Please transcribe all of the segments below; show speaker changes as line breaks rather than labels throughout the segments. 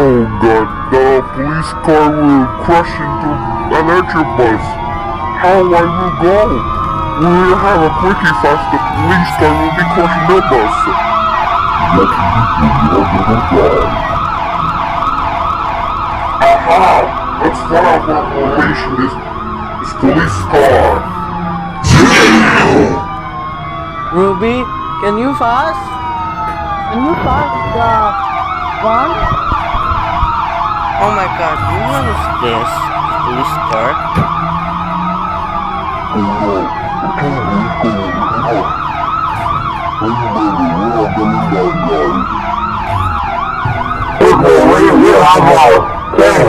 Oh god, the police car will crash into an electric bus. How I will go? We will have a quickie fast, the police car will be crushing the bus. Aha! Let's fly out for operation this police car.
Ruby, can you fast? Can you fast the one? Oh my god, what is this? Police car?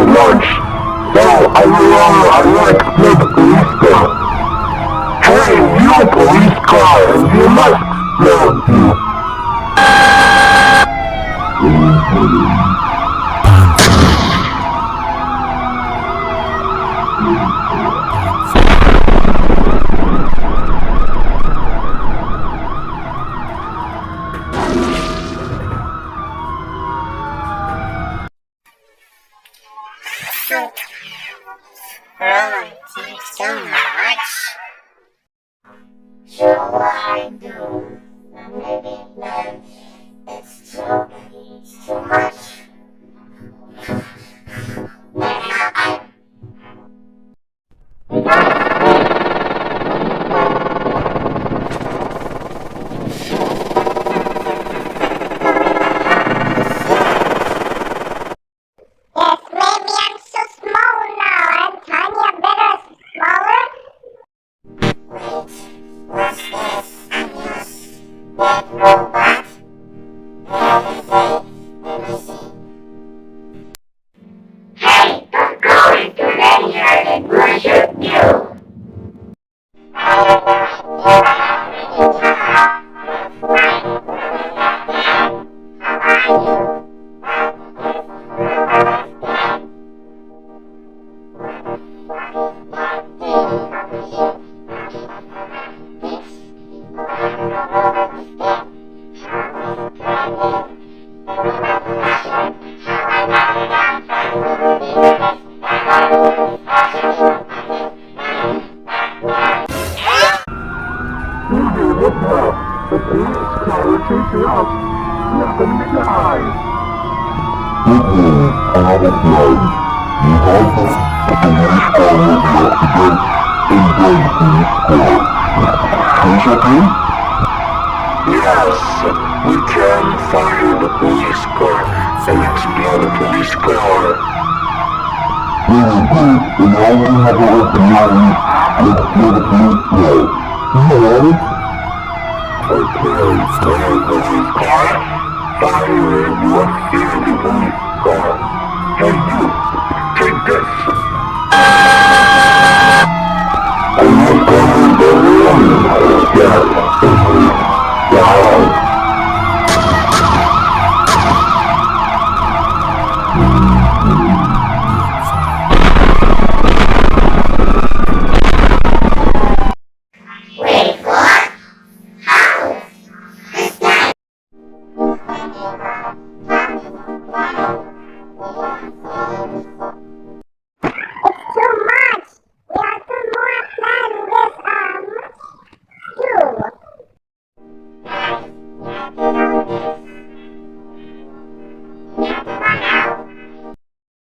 Lunch. So I like the police car. Hey, you police car, you must know you.
Oh, thanks so much. So I do. Maybe like it's too much. Hey, don't go into danger and worship you!
The police car will chase you out. You're gonna die. I have a plan. You have the police car will be accident and then police car. Is okay? Yes, we can fire the police car and explode the police car. Very good. And now we have a weapon. Let's get the police car. No. Okay, fire the police car. Fire it, let's hear the police car. Hey you, take this.